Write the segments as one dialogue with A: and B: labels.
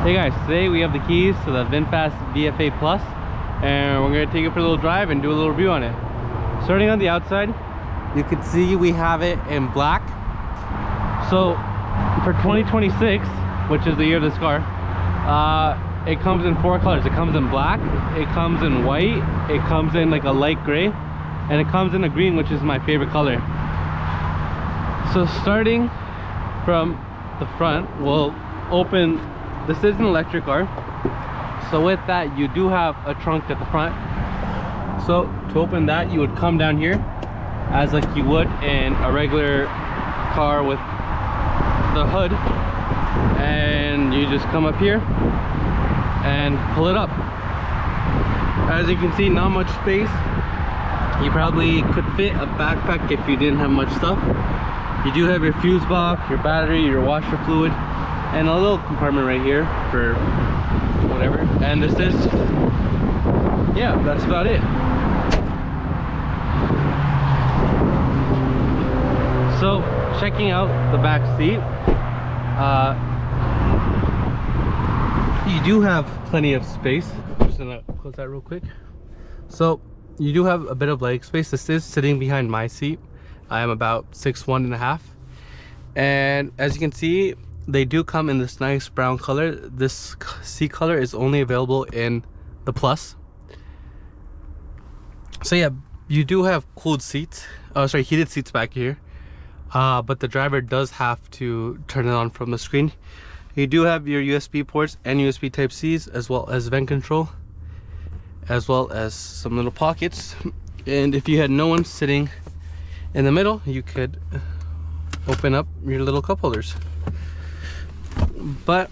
A: Hey guys, today we have the keys to the VinFast VF Plus, and we're gonna take it for a little drive and do a little review on it. Starting on the outside, you can see we have it in black. So for 2026, which is the year of this car, it comes in 4 colors. It comes in black, it comes in white, it comes in like a light gray, and it comes in a green, which is my favorite color. So starting from the front, we'll open. This is an electric car, so with that you do have a trunk at the front. So to open that, you would come down here as like you would in a regular car with the hood, and you just come up here and pull it up. As you can see, not much space. You probably could fit a backpack if you didn't have much stuff. You do have your fuse box, your battery, your washer fluid, and a little compartment right here for whatever. And this is, yeah, that's about it. So checking out the back seat, you do have plenty of space. I'm just gonna close that real quick. So you do have a bit of leg space. This is sitting behind my seat. I am about 6'1.5", and as you can see, they do come in this nice brown color. This seat color is only available in the Plus. So yeah, you do have cooled seats, heated seats back here, but the driver does have to turn it on from the screen. You do have your USB ports and USB Type-Cs, as well as vent control, as well as some little pockets. And if you had no one sitting in the middle, you could open up your little cup holders. But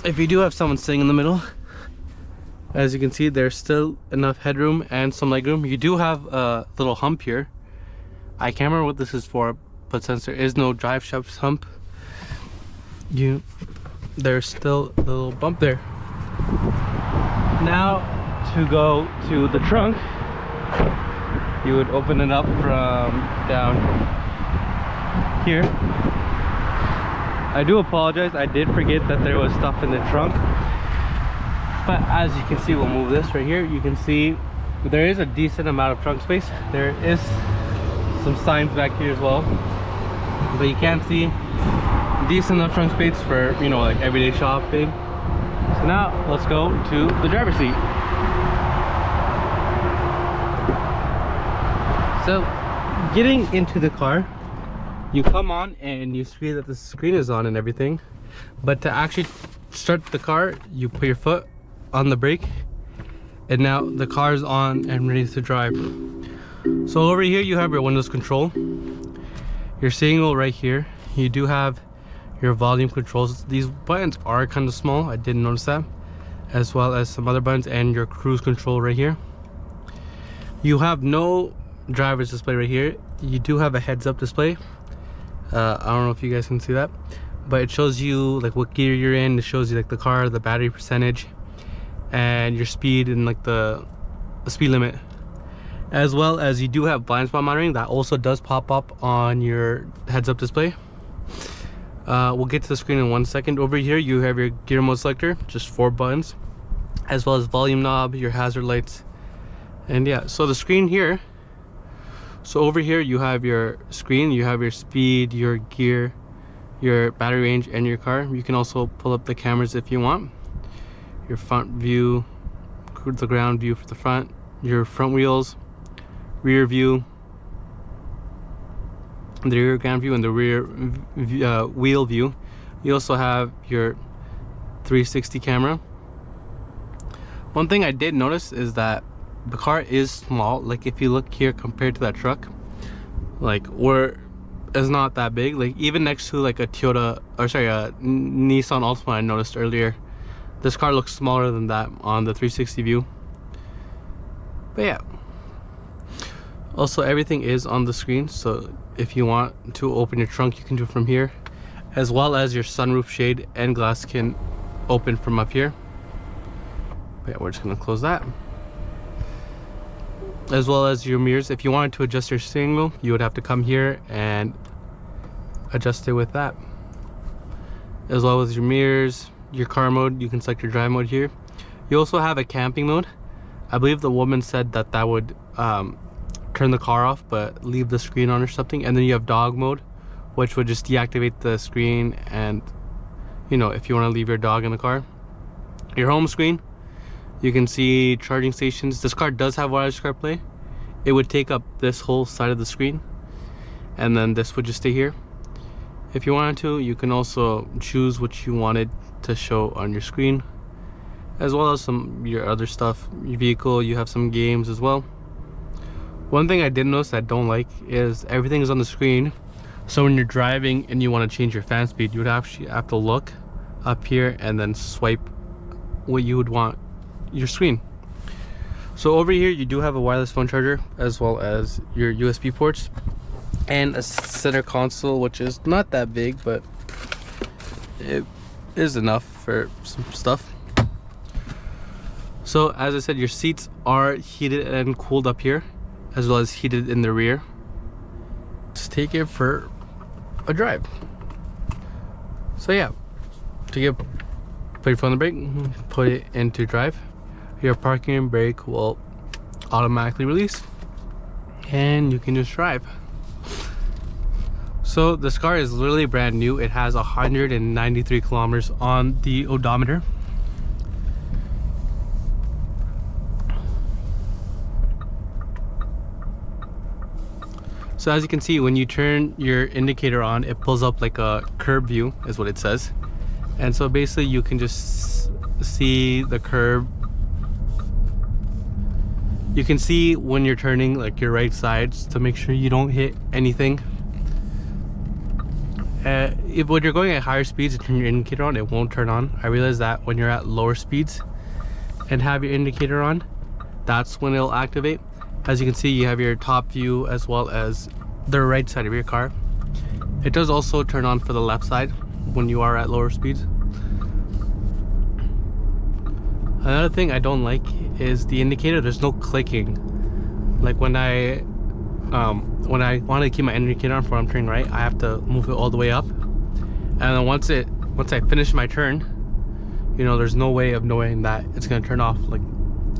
A: if you do have someone sitting in the middle, as you can see, there's still enough headroom and some legroom. You do have a little hump here. I can't remember what this is for, but since there is no drive shaft hump, there's still a little bump there. Now to go to the trunk, you would open it up from down here. I do apologize, I did forget that there was stuff in the trunk, but as you can see, we'll move this right here. You can see there is a decent amount of trunk space. There is some signs back here as well, but you can see decent enough trunk space for, you know, like everyday shopping. So now let's go to the driver's seat. So getting into the car, you come on and you see that the screen is on and everything, but to actually start the car, you put your foot on the brake, and now the car is on and ready to drive. So over here you have your windows control, your signal right here. You do have your volume controls. These buttons are kind of small, I didn't notice that, as well as some other buttons, and your cruise control right here. You have no driver's display right here. You do have a heads-up display. I don't know if you guys can see that, but it shows you like what gear you're in. It shows you like the car, the battery percentage, and your speed, and like the speed limit, as well as you do have blind spot monitoring that also does pop up on your heads-up display. We'll get to the screen in 1 second. Over here you have your gear mode selector, just 4 buttons, as well as volume knob, your hazard lights, and yeah. So the screen here, so over here you have your screen, you have your speed, your gear, your battery range, and your car. You can also pull up the cameras if you want. Your front view, the ground view for the front, your front wheels, rear view, the rear ground view, and the rear wheel view. You also have your 360 camera. One thing I did notice is that the car is small. Like if you look here compared to that truck, like it's not that big. Like even next to like a Nissan Altima I noticed earlier, this car looks smaller than that on the 360 view. But yeah, also everything is on the screen, so if you want to open your trunk, you can do it from here, as well as your sunroof shade and glass can open from up here. But yeah, we're just gonna close that. As well as your mirrors. If you wanted to adjust your steering wheel, you would have to come here and adjust it with that. As well as your mirrors, your car mode. You can select your drive mode here. You also have a camping mode. I believe the woman said that that would turn the car off but leave the screen on or something. And then you have dog mode, which would just deactivate the screen, and you know, if you want to leave your dog in the car. Your home screen, you can see charging stations. This car does have wireless CarPlay. It would take up this whole side of the screen, and then this would just stay here. If you wanted to, you can also choose what you wanted to show on your screen, as well as some your other stuff. Your vehicle, you have some games as well. One thing I did notice I don't like is everything is on the screen. So when you're driving and you want to change your fan speed, you would actually have to look up here and then swipe what you would want your screen. So over here you do have a wireless phone charger, as well as your USB ports and a center console, which is not that big, but it is enough for some stuff. So as I said, your seats are heated and cooled up here, as well as heated in the rear. Just take it for a drive. So yeah, put your foot on the brake, put it into drive. Your parking brake will automatically release, and you can just drive. So this car is literally brand new. It has 193 kilometers on the odometer. So as you can see, when you turn your indicator on, it pulls up like a curb view, is what it says. And so basically you can just see the curb. You can see when you're turning like your right sides to make sure you don't hit anything. When you're going at higher speeds and turn your indicator on, it won't turn on. I realize that when you're at lower speeds and have your indicator on, that's when it'll activate. As you can see, you have your top view as well as the right side of your car. It does also turn on for the left side when you are at lower speeds. Another thing I don't like is the indicator. There's no clicking. Like when I want to keep my indicator on for when I'm turning right, I have to move it all the way up. And then once I finish my turn, you know, there's no way of knowing that it's gonna turn off, like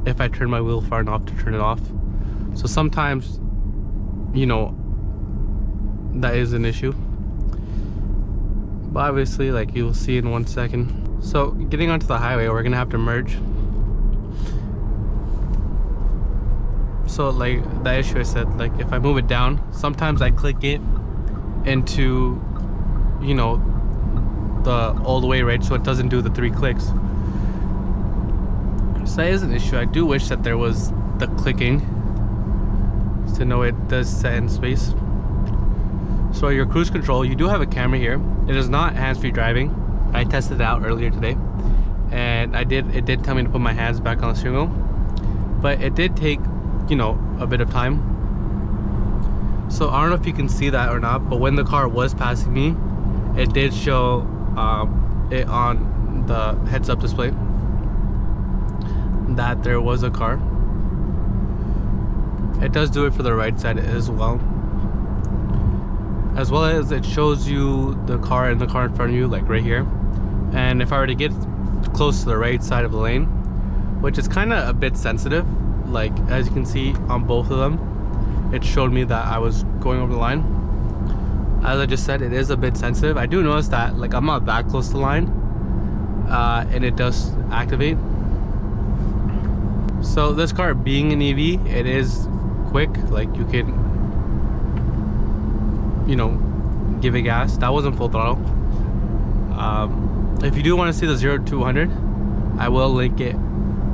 A: if I turn my wheel far enough to turn it off. So sometimes, you know, that is an issue. But obviously, like you'll see in 1 second. So getting onto the highway, we're gonna have to merge. So like that issue I said, like if I move it down, sometimes I click it into, you know, the all the way right, so it doesn't do the 3 clicks. So that is an issue. I do wish that there was the clicking to know it does set in space. So your cruise control, you do have a camera here. It is not hands-free driving. I tested it out earlier today, and it did tell me to put my hands back on the steering wheel, but it did take, you know, a bit of time. So I don't know if you can see that or not, but when the car was passing me, it did show it on the heads-up display that there was a car. It does do it for the right side as well as it shows you the car and the car in front of you, like right here. And if I were to get close to the right side of the lane, which is kind of a bit sensitive, like as you can see on both of them, it showed me that I was going over the line. As I just said, it is a bit sensitive. I do notice that like I'm not that close to the line, and it does activate. So this car being an EV, it is quick. Like you can, you know, give it gas. That wasn't full throttle. If you do want to see the 0 to 100, I will link it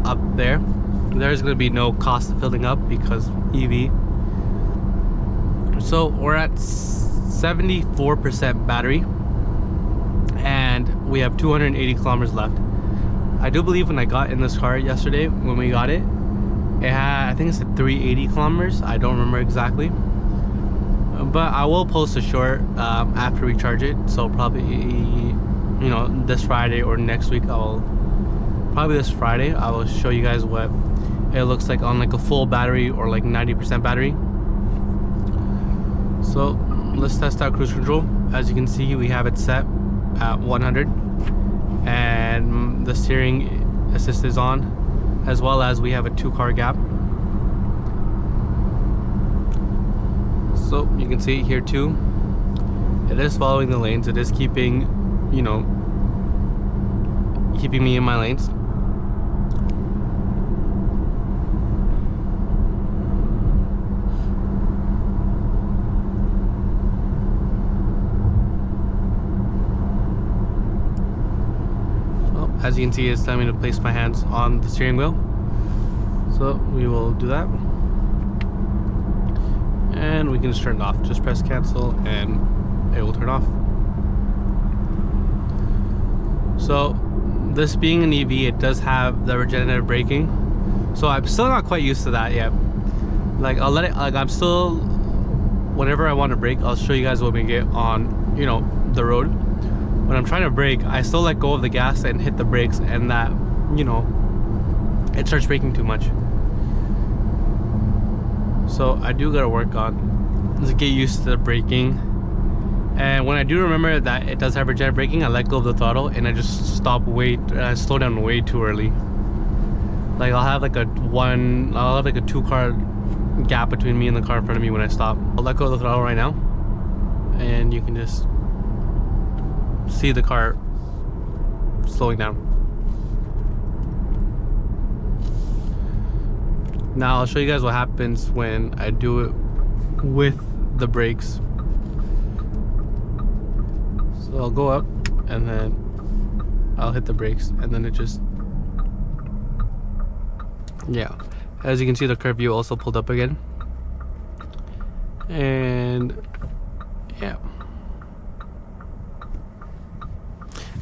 A: up there. There's going to be no cost of filling up because EV. So we're at 74% battery, and we have 280 kilometers left. I do believe when I got in this car yesterday, when we got it, it had, I think it said 380 kilometers. I don't remember exactly, but I will post a short after we charge it. So probably, you know, this Friday or next week, probably this Friday, I will show you guys what it looks like on like a full battery or like 90% battery. So let's test out cruise control. As you can see, we have it set at 100, and the steering assist is on, as well as we have a 2-car gap. So you can see here too, it is following the lanes. It is keeping, you know, keeping me in my lanes. Well, as you can see, it's telling me to place my hands on the steering wheel. So we will do that. And we can just turn it off. Just press cancel and it will turn off. So this being an EV, it does have the regenerative braking. So I'm still not quite used to that yet. Like I'll let it, like I'm still, whenever I want to brake, I'll show you guys when we get on, you know, the road. When I'm trying to brake, I still let go of the gas and hit the brakes, and that, you know, it starts braking too much. So I do gotta work on to get used to the braking. And when I do remember that it does have regenerative braking, I let go of the throttle and I just slow down way too early. Like I'll have like a 2-car gap between me and the car in front of me when I stop. I'll let go of the throttle right now, and you can just see the car slowing down. Now I'll show you guys what happens when I do it with the brakes. So I'll go up and then I'll hit the brakes, and then it just, yeah. As you can see, the curve view also pulled up again. And yeah.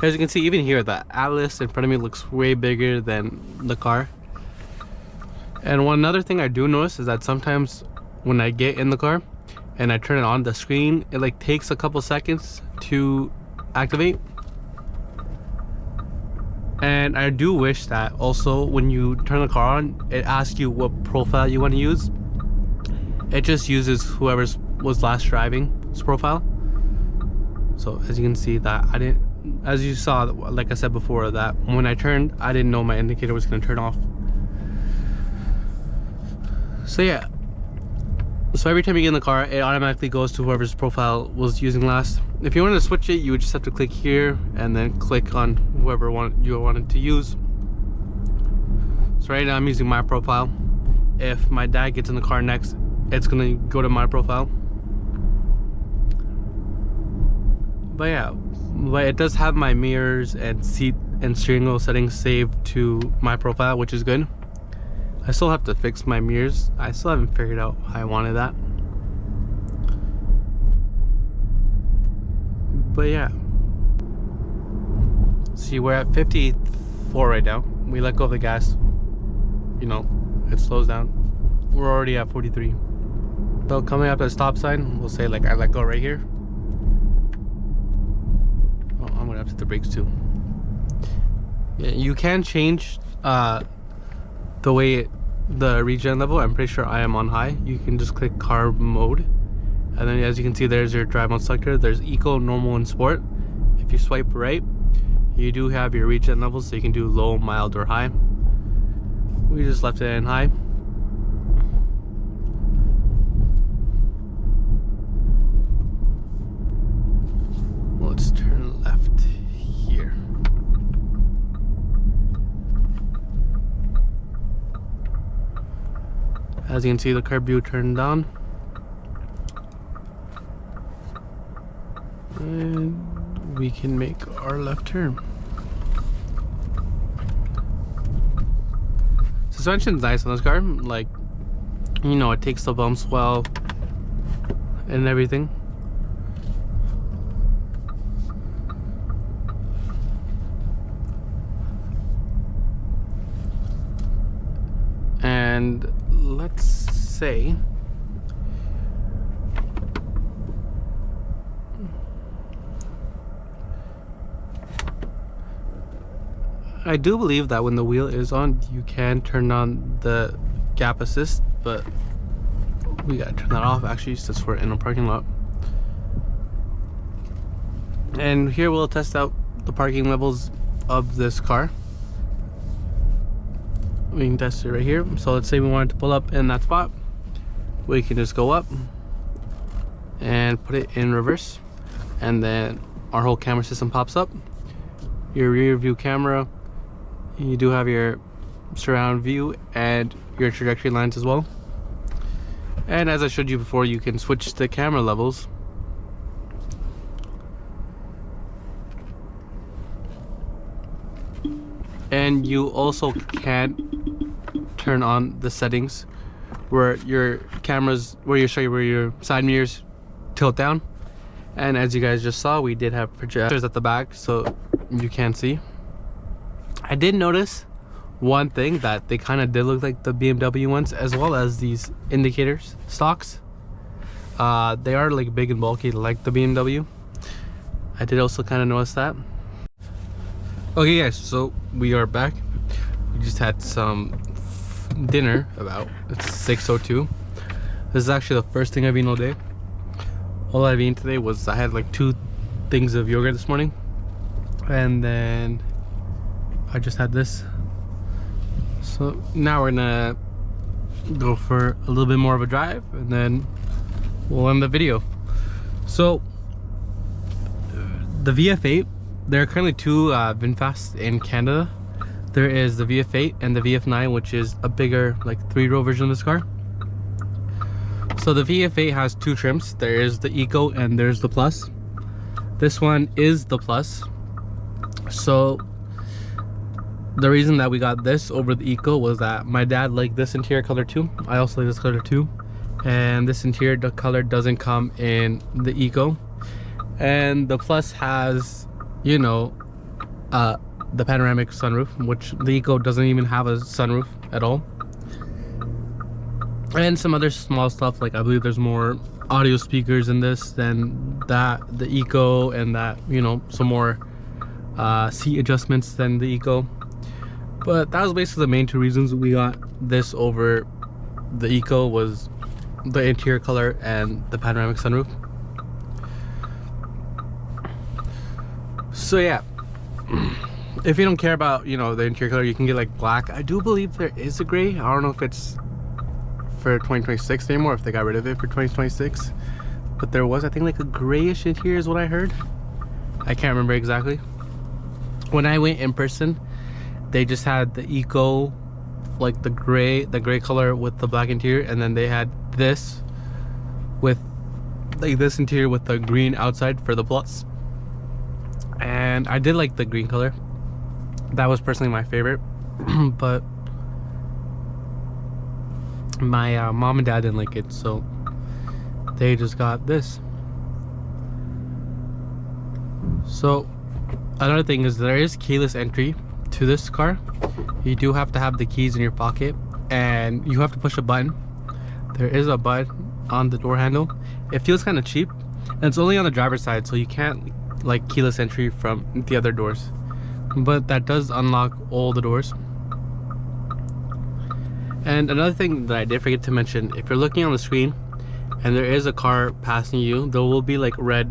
A: As you can see, even here, the Atlas in front of me looks way bigger than the car. And one other thing I do notice is that sometimes when I get in the car and I turn it on, the screen, it like takes a couple seconds to activate. And I do wish that also when you turn the car on, it asks you what profile you want to use. It just uses whoever's was last driving's profile. So as you can see, that I didn't, as you saw, like I said before, that when I turned, I didn't know my indicator was going to turn off. So yeah, so every time you get in the car, it automatically goes to whoever's profile was using last. If you wanted to switch it, you would just have to click here and then click on whoever you wanted to use. So right now I'm using my profile. If my dad gets in the car next, it's gonna go to my profile. But yeah, but it does have my mirrors and seat and steering wheel settings saved to my profile, which is good. I still have to fix my mirrors. I still haven't figured out how I wanted that. But yeah. See, we're at 54 right now. We let go of the gas. You know, it slows down. We're already at 43. So coming up at a stop sign, we'll say like I let go right here. Oh, I'm gonna have to hit the brakes too. Yeah, you can change the way the regen level. I'm pretty sure I am on high. You can just click car mode, and then as you can see, there's your drive mode selector. There's eco, normal, and sport. If you swipe right, you do have your regen levels, so you can do low, mild, or high. We just left it in high. Let's turn left here. As you can see, the curb view turned on. And we can make our left turn. Suspension's nice on this car. Like, you know, it takes the bumps well and everything. And let's say I do believe that when the wheel is on, you can turn on the gap assist, but we gotta turn that off actually since we're in a parking lot. And here we'll test out the parking levels of this car. We can test it right here. So let's say we wanted to pull up in that spot, we can just go up and put it in reverse, and then our whole camera system pops up. Your rear view camera, you do have your surround view and your trajectory lines as well. And as I showed you before, you can switch the camera levels. And you also can turn on the settings where your cameras, where you show you where your side mirrors tilt down. And as you guys just saw, we did have projectors at the back, so you can see. I did notice one thing, that they kind of did look like the BMW ones, as well as these indicators stalks. They are like big and bulky like the BMW. I did also kind of notice that. Okay guys, so we are back. We just had some dinner. It's 6:02. This is actually the first thing I've eaten all day. All I've eaten today was, I had like 2 things of yogurt this morning, and then I just had this. So now we're gonna go for a little bit more of a drive, and then we'll end the video. So the VF8, there are currently 2 VinFast in Canada. There is the VF8 and the VF9, which is a bigger, like 3-row version of this car. So the VF8 has 2 trims. There is the Eco and there's the Plus. This one is the Plus. So the reason that we got this over the Eco was that my dad liked this interior color too. I also like this color too. And this interior color doesn't come in the Eco. And the Plus has, you know, the panoramic sunroof, which the Eco doesn't even have a sunroof at all. And some other small stuff, like I believe there's more audio speakers in this than the Eco, and that, you know, some more seat adjustments than the Eco. But that was basically the main 2 reasons we got this over the Eco, was the interior color and the panoramic sunroof. So yeah, if you don't care about, you know, the interior color, you can get like black. I do believe there is a gray. I don't know if it's for 2026 anymore, if they got rid of it for 2026, but there was, I think, like a grayish interior is what I heard. I can't remember exactly. When I went in person, they just had the Eco, like the gray color with the black interior, and then they had this with like this interior with the green outside for the Plus. And I did like the green color. That was personally my favorite. But my mom and dad didn't like it, so they just got this. So another thing is, there is keyless entry to this car. You do have to have the keys in your pocket, and you have to push a button. There is a button on the door handle. It feels kind of cheap, and it's only on the driver's side, so you can't like keyless entry from the other doors, but that does unlock all the doors. And another thing that I did forget to mention, if you're looking on the screen and there is a car passing you, there will be like red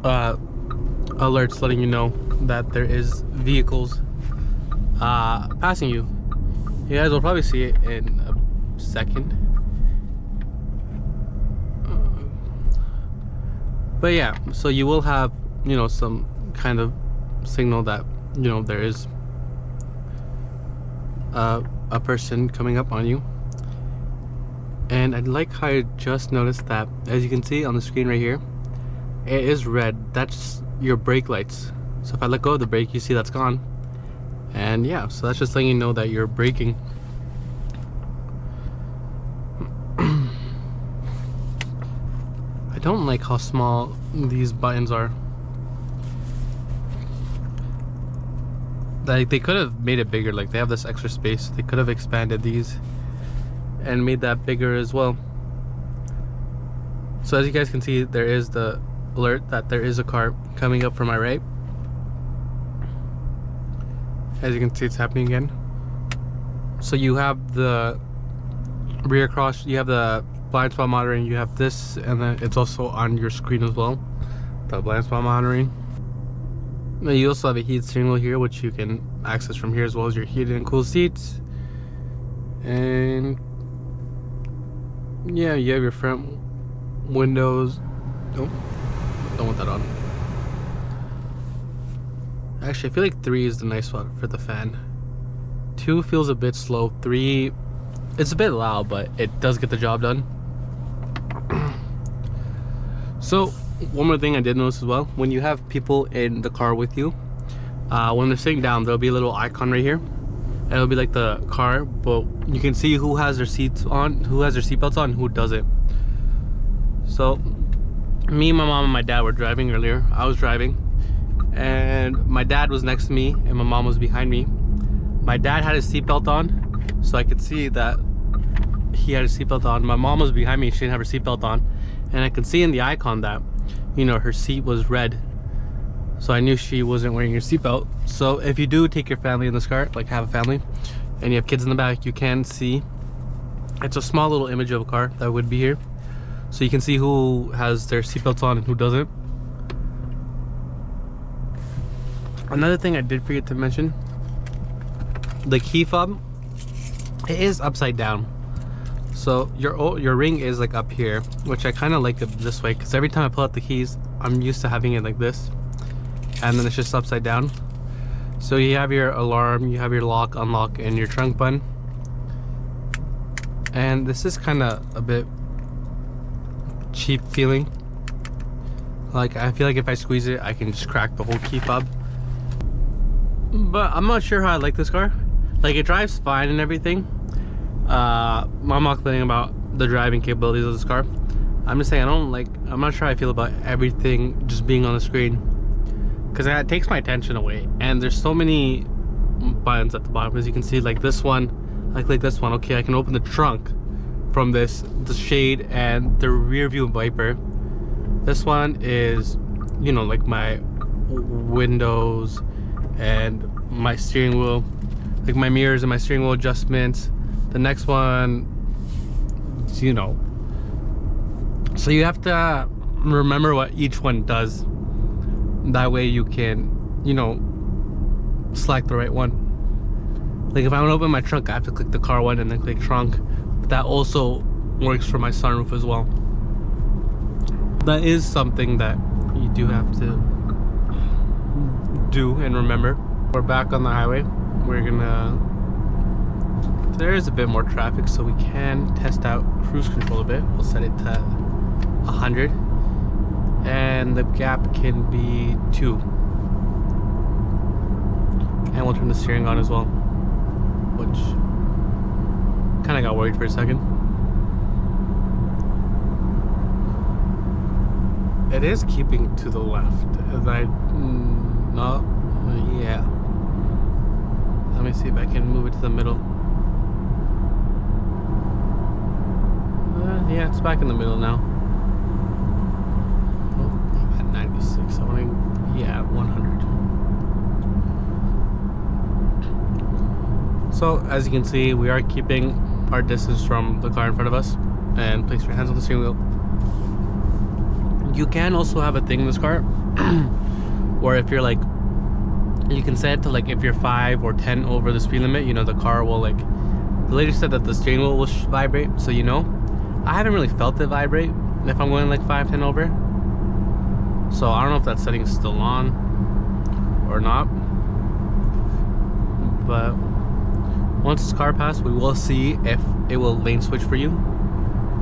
A: alerts letting you know that there is vehicles passing you. You guys will probably see it in a second. But yeah, so you will have, you know, some kind of signal that, you know, there is a person coming up on you. And I like how I just noticed that, as you can see on the screen right here, it is red. That's your brake lights. So if I let go of the brake, you see that's gone. And yeah, so that's just letting you know that you're braking. I don't like how small these buttons are. Like, they could have made it bigger. Like, they have this extra space. They could have expanded these and made that bigger as well. So as you guys can see, there is the alert that there is a car coming up from my right. As you can see, it's happening again. So you have the rear cross, you have the blind spot monitoring, you have this, and then it's also on your screen as well, the blind spot monitoring. You also have a heated steering wheel here, which you can access from here, as well as your heated and cool seats. And yeah, you have your front windows. Oh, don't want that on. Actually, I feel like 3 is the nice spot for the fan. 2 feels a bit slow. 3, it's a bit loud, but it does get the job done. So one more thing I did notice as well, when you have people in the car with you, when they're sitting down, there'll be a little icon right here, and it'll be like the car, but you can see who has their seats on, who has their seatbelts on, and who doesn't. So me, my mom, and my dad were driving earlier. I was driving, and my dad was next to me, and my mom was behind me. My dad had his seatbelt on, so I could see that he had his seatbelt on. My mom was behind me, she didn't have her seatbelt on, and I could see in the icon that, you know, her seat was red, so I knew she wasn't wearing her seatbelt. So if you do take your family in this car, like have a family and you have kids in the back, you can see, it's a small little image of a car that would be here, so you can see who has their seatbelts on and who doesn't. Another thing I did forget to mention, the key fob, it is upside down. So your ring is like up here, which I kind of like it this way, because every time I pull out the keys, I'm used to having it like this, and then it's just upside down. So you have your alarm, you have your lock, unlock, and your trunk button. And this is kind of a bit cheap feeling. Like, I feel like if I squeeze it, I can just crack the whole key fob. But I'm not sure how I like this car. Like, it drives fine and everything. I'm not complaining about the driving capabilities of this car. I'm just saying I'm not sure how I feel about everything just being on the screen, because it takes my attention away. And there's so many buttons at the bottom, as you can see. Like this one, like this one. Okay, I can open the trunk from the shade and the rear view wiper. This one is, you know, like my windows and my steering wheel, like my mirrors and my steering wheel adjustments. The next one, you know, so you have to remember what each one does. That way you can, you know, select the right one. Like if I want to open my trunk, I have to click the car one and then click trunk. But that also works for my sunroof as well. That is something that you do have to do and remember. We're back on the highway. We're gonna, there is a bit more traffic, so we can test out cruise control a bit. We'll set it to 100, and the gap can be 2. And we'll turn the steering on as well, which kind of got worried for a second. It is keeping to the left. Yeah. Let me see if I can move it to the middle. Yeah, it's back in the middle now. Oh, I'm at 96. I want to, yeah, 100. So as you can see, we are keeping our distance from the car in front of us, and place your hands on the steering wheel. You can also have a thing in this car where if you're like, you can set it to like, if you're 5 or 10 over the speed limit, you know, the car will like, the lady said that the steering wheel will vibrate, so you know. I haven't really felt it vibrate if I'm going like 5, 10 over. So I don't know if that setting is still on or not. But once this car passes, we will see if it will lane switch for you,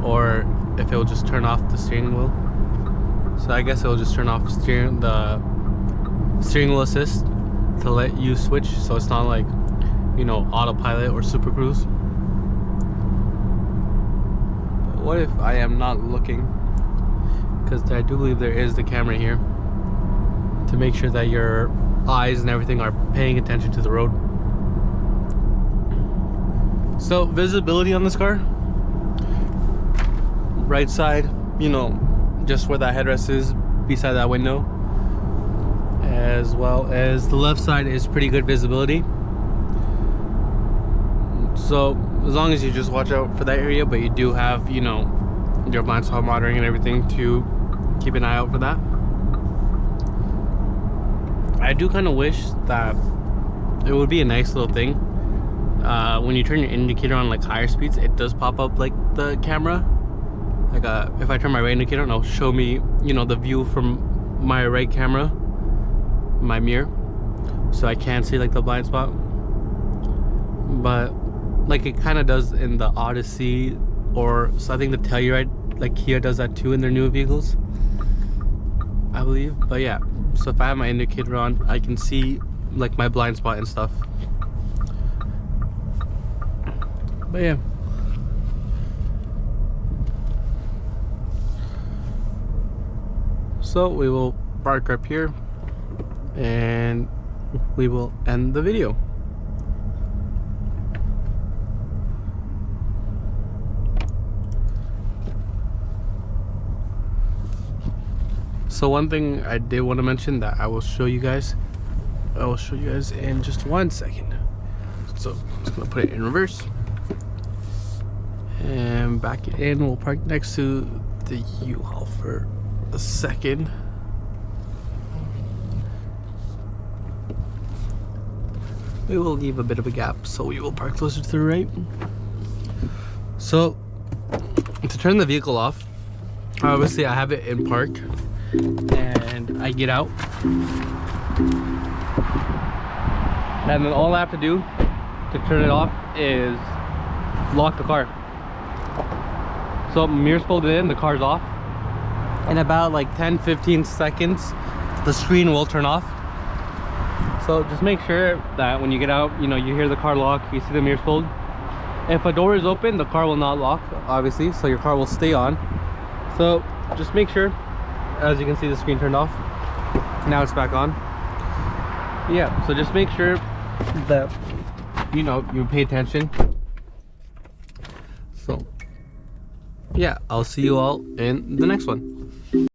A: or if it will just turn off the steering wheel. So I guess it will just turn off the steering wheel assist to let you switch, so it's not like, you know, autopilot or super cruise. But what if I am not looking? Because I do believe there is the camera here to make sure that your eyes and everything are paying attention to the road. So visibility on this car, right side, you know, just where that headrest is beside that window, as well as the left side is pretty good visibility. So as long as you just watch out for that area, but you do have, you know, your blind spot monitoring and everything to keep an eye out for that. I do kind of wish that it would be a nice little thing. When you turn your indicator on like higher speeds, it does pop up like the camera. Like if I turn my right indicator on, it'll show me, you know, the view from my right camera, my mirror, so I can see like the blind spot. But like it kind of does in the Odyssey, or so I think the Telluride, like Kia does that too in their newer vehicles, I believe. But yeah, so if I have my indicator on, I can see like my blind spot and stuff. But yeah, so we will park up here and we will end the video. So one thing I did want to mention that I will show you guys in just 1 second. So I'm just gonna put it in reverse and back it in. We'll park next to the U-Haul for a second. We will leave a bit of a gap, so we will park closer to the right. So to turn the vehicle off, obviously I have it in park, and I get out, and then all I have to do to turn it off is lock the car. So mirrors folded in, the car's off. In about like 10-15 seconds, the screen will turn off. So just make sure that when you get out, you know, you hear the car lock, you see the mirrors fold. If a door is open, the car will not lock, obviously, so your car will stay on. So just make sure. As you can see, the screen turned off. Now it's back on. Yeah, so just make sure that, you know, you pay attention. So yeah, I'll see you all in the next one.